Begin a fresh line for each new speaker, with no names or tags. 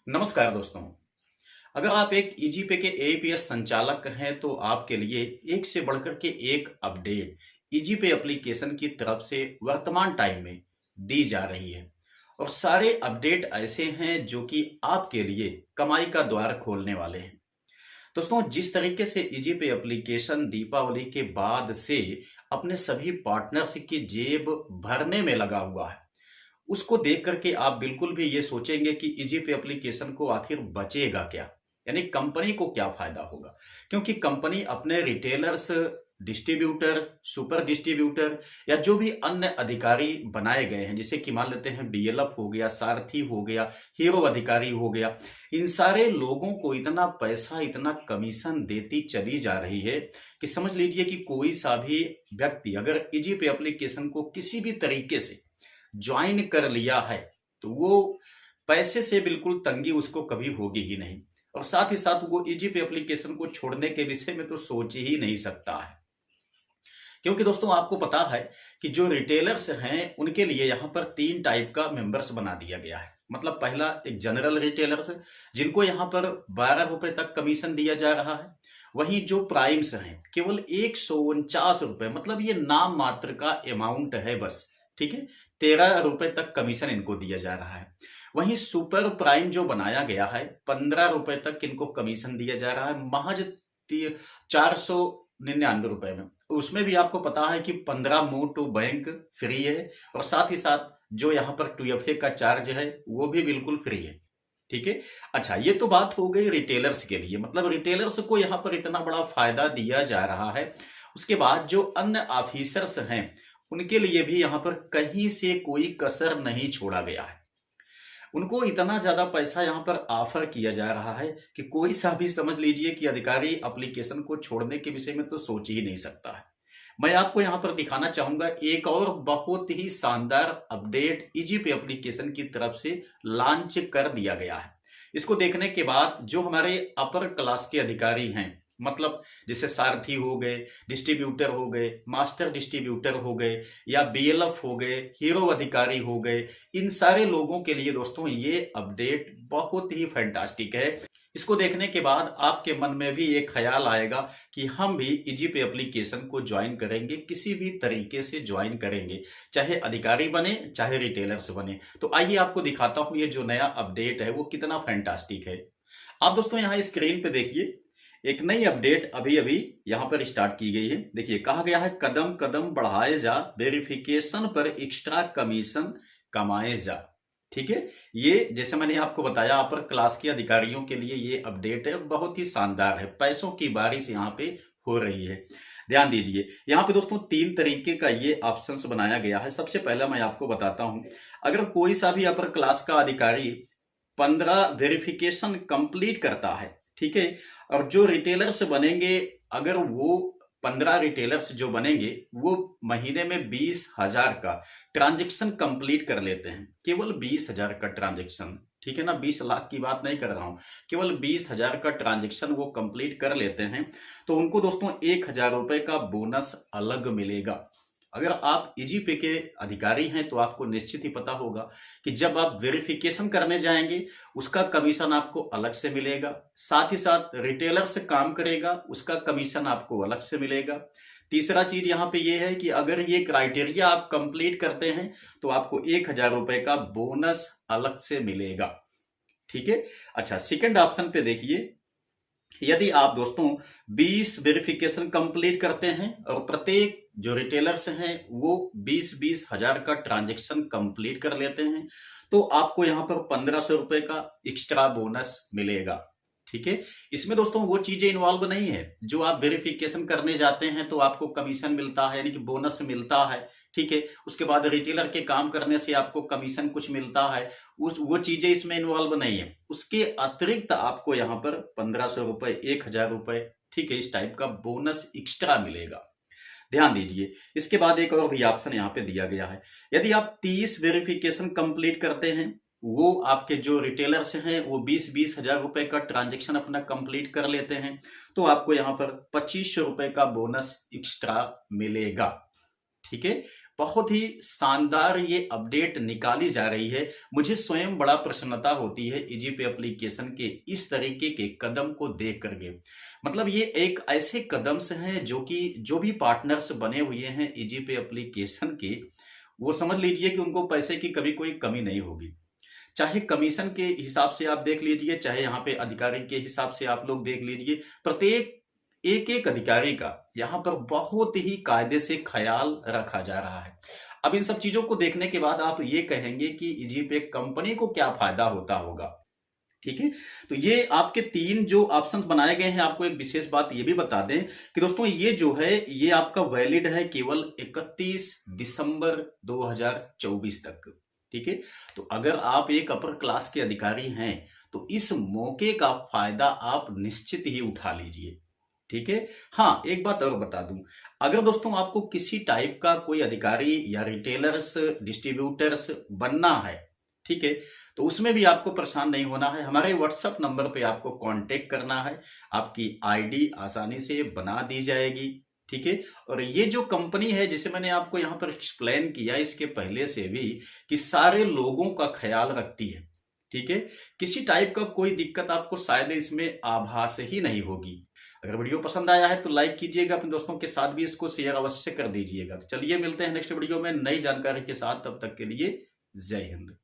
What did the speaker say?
नमस्कार दोस्तों। अगर आप एक ईजीपे के एपीएस संचालक हैं तो आपके लिए एक से बढ़कर के एक अपडेट ईजीपे एप्लीकेशन की तरफ से वर्तमान टाइम में दी जा रही है। और सारे अपडेट ऐसे हैं जो कि आपके लिए कमाई का द्वार खोलने वाले हैं। दोस्तों, जिस तरीके से ईजीपे एप्लीकेशन दीपावली के बाद से अपने सभी पार्टनर्स की जेब भरने में लगा हुआ है, उसको देख करके आप बिल्कुल भी ये सोचेंगे कि ईजीपे एप्लीकेशन को आखिर बचेगा क्या? यानी कंपनी को क्या फ़ायदा होगा? क्योंकि कंपनी अपने रिटेलर्स, डिस्ट्रीब्यूटर, सुपर डिस्ट्रीब्यूटर या जो भी अन्य अधिकारी बनाए गए हैं, जैसे कि मान लेते हैं डीएलएफ हो गया, सारथी हो गया, हीरो अधिकारी हो गया, इन सारे लोगों को इतना पैसा, इतना कमीशन देती चली जा रही है कि समझ लीजिए कि कोई सा भी व्यक्ति अगर ईजीपे एप्लीकेशन को किसी भी तरीके से ज्वाइन कर लिया है तो वो पैसे से बिल्कुल तंगी उसको कभी होगी ही नहीं। और साथ ही साथ वो ईजीपे एप्लीकेशन को छोड़ने के विषय में तो सोच ही नहीं सकता है। क्योंकि दोस्तों, आपको पता है कि जो रिटेलर्स हैं उनके लिए यहाँ पर 3 टाइप का मेंबर्स बना दिया गया है। मतलब पहला एक जनरल रिटेलर्स, जिनको यहाँ पर 12 रुपए तक कमीशन दिया जा रहा है। वहीं जो प्राइम्स हैं केवल 149 रुपए, मतलब ये नाम मात्र का अमाउंट है बस। ठीक है, 13 रुपए तक कमीशन इनको दिया जा रहा है। वहीं सुपर प्राइम जो बनाया गया है, 15 रुपए तक इनको कमीशन दिया जा रहा है, महज 499 रुपए में। उसमें भी आपको पता है कि 15 मूव टू बैंक फ्री है, और साथ ही साथ जो यहाँ पर 2FA का चार्ज है वो भी बिल्कुल फ्री है। ठीक है। अच्छा, ये तो बात हो गई रिटेलर्स के लिए, मतलब रिटेलर्स को यहाँ पर इतना बड़ा फायदा दिया जा रहा है। उसके बाद जो अन्य ऑफिसर्स हैं उनके लिए भी यहाँ पर कहीं से कोई कसर नहीं छोड़ा गया है। उनको इतना ज्यादा पैसा यहाँ पर ऑफर किया जा रहा है कि कोई सा भी समझ लीजिए कि अधिकारी एप्लीकेशन को छोड़ने के विषय में तो सोच ही नहीं सकता है। मैं आपको यहाँ पर दिखाना चाहूंगा एक और बहुत ही शानदार अपडेट ईजीपे एप्लीकेशन की तरफ से लॉन्च कर दिया गया है। इसको देखने के बाद जो हमारे अपर क्लास के अधिकारी हैं, मतलब जैसे सारथी हो गए, डिस्ट्रीब्यूटर हो गए, मास्टर डिस्ट्रीब्यूटर हो गए, या बीएलएफ हो गए, हीरो अधिकारी हो गए, इन सारे लोगों के लिए दोस्तों ये अपडेट बहुत ही फैंटास्टिक है। इसको देखने के बाद आपके मन में भी एक ख्याल आएगा कि हम भी ईजीपे एप्लीकेशन को ज्वाइन करेंगे, किसी भी तरीके से ज्वाइन करेंगे, चाहे अधिकारी बने चाहे रिटेलर्स बने। तो आइए आपको दिखाता हूं ये जो नया अपडेट है वो कितना फैंटास्टिक है। आप दोस्तों यहाँ स्क्रीन पे देखिए, एक नई अपडेट अभी अभी यहाँ पर स्टार्ट की गई है। देखिए, कहा गया है कदम कदम बढ़ाए जा, वेरिफिकेशन पर एक्स्ट्रा कमीशन कमाए जा। ठीक है, ये जैसे मैंने आपको बताया अपर क्लास के अधिकारियों के लिए ये अपडेट है, बहुत ही शानदार है। पैसों की बारिश यहाँ पे हो रही है। ध्यान दीजिए, यहाँ पे दोस्तों 3 तरीके का ये ऑप्शंस बनाया गया है। सबसे पहला मैं आपको बताता हूं, अगर कोई सा भी अपर क्लास का अधिकारी 15 वेरिफिकेशन कंप्लीट करता है, ठीक है, और जो रिटेलर्स बनेंगे, अगर वो 15 रिटेलर्स जो बनेंगे वो महीने में 20,000 का ट्रांजेक्शन कंप्लीट कर लेते हैं, केवल 20,000 का ट्रांजेक्शन, ठीक है ना, 20 लाख की बात नहीं कर रहा हूं, केवल 20,000 का ट्रांजेक्शन वो कंप्लीट कर लेते हैं, तो उनको दोस्तों 1,000 रुपए का बोनस अलग मिलेगा। अगर आप ईजीपे के अधिकारी हैं तो आपको निश्चित ही पता होगा कि जब आप वेरिफिकेशन करने जाएंगे उसका कमीशन आपको अलग से मिलेगा, साथ ही साथ रिटेलर से काम करेगा उसका कमीशन आपको अलग से मिलेगा। तीसरा चीज यहाँ पे ये है कि अगर ये क्राइटेरिया आप कंप्लीट करते हैं तो आपको 1,000 रुपए का बोनस अलग से मिलेगा। ठीक है। अच्छा, सेकंड ऑप्शन पे देखिए, यदि आप दोस्तों 20 वेरिफिकेशन कंप्लीट करते हैं और प्रत्येक जो रिटेलर्स हैं वो 20-20 हजार का ट्रांजैक्शन कंप्लीट कर लेते हैं, तो आपको यहां पर 1,500 रुपए का एक्स्ट्रा बोनस मिलेगा। ठीक है, इसमें दोस्तों वो चीजें इन्वॉल्व नहीं है जो आप वेरिफिकेशन करने जाते हैं तो आपको कमीशन मिलता है, यानी कि बोनस मिलता है। ठीक है, उसके बाद रिटेलर के काम करने से आपको कमीशन कुछ मिलता है, उस वो चीजें इसमें इन्वॉल्व नहीं है। उसके अतिरिक्त आपको यहाँ पर 1,500 रुपए, 1,000 रुपए, ठीक है, इस टाइप का बोनस एक्स्ट्रा मिलेगा। ध्यान दीजिए, इसके बाद एक और भी ऑप्शन यहाँ पे दिया गया है, यदि आप 30 वेरिफिकेशन कंप्लीट करते हैं, वो आपके जो रिटेलर्स हैं वो 20-20 हजार रुपए का ट्रांजेक्शन अपना कंप्लीट कर लेते हैं, तो आपको यहाँ पर 2,500 रुपए का बोनस एक्स्ट्रा मिलेगा। ठीक है, बहुत ही शानदार ये अपडेट निकाली जा रही है। मुझे स्वयं बड़ा प्रसन्नता होती है ईजीपे एप्लीकेशन के इस तरीके के कदम को देख करके। मतलब ये एक ऐसे कदम से हैं जो कि जो भी पार्टनर्स बने हुए हैं ईजीपे एप्लीकेशन के, वो समझ लीजिए कि उनको पैसे की कभी कोई कमी नहीं होगी। चाहे कमीशन के हिसाब से आप देख लीजिए, चाहे यहाँ पे अधिकारी के हिसाब से आप लोग देख लीजिए, प्रत्येक एक-एक अधिकारी का यहाँ पर बहुत ही कायदे से ख्याल रखा जा रहा है। अब इन सब चीज़ों को देखने के बाद आप ये कहेंगे कि ईजीपे कंपनी को क्या फ़ायदा होता होगा, ठीक है? तो ये आपके 3 जो ऑप्शंस बनाए गए हैं, आपको एक विशेष बात ये भी बता दें कि दोस्तों ये जो है, ये आपका वैलिड है केवल 31 दिसंबर 2024 तक, ठीक है? तो अगर आप एक अपर क्लास के अधिकारी हैं, तो इस मौके का फ़ायदा आप निश्चित ही उठा लीजिए। ठीक है। हाँ, एक बात और बता दूं, अगर दोस्तों आपको किसी टाइप का कोई अधिकारी या रिटेलर्स डिस्ट्रीब्यूटर्स बनना है, ठीक है, तो उसमें भी आपको परेशान नहीं होना है। हमारे व्हाट्सएप नंबर पे आपको कांटेक्ट करना है, आपकी आईडी आसानी से बना दी जाएगी, ठीक है। और ये जो कंपनी है जिसे मैंने आपको यहाँ पर एक्सप्लेन किया इसके पहले से भी, कि सारे लोगों का ख्याल रखती है, ठीक है। किसी टाइप का कोई दिक्कत आपको शायद इसमें आभास ही नहीं होगी। अगर वीडियो पसंद आया है तो लाइक कीजिएगा, अपने दोस्तों के साथ भी इसको शेयर अवश्य कर दीजिएगा। तो चलिए मिलते हैं नेक्स्ट वीडियो में नई जानकारी के साथ, तब तक के लिए जय हिंद।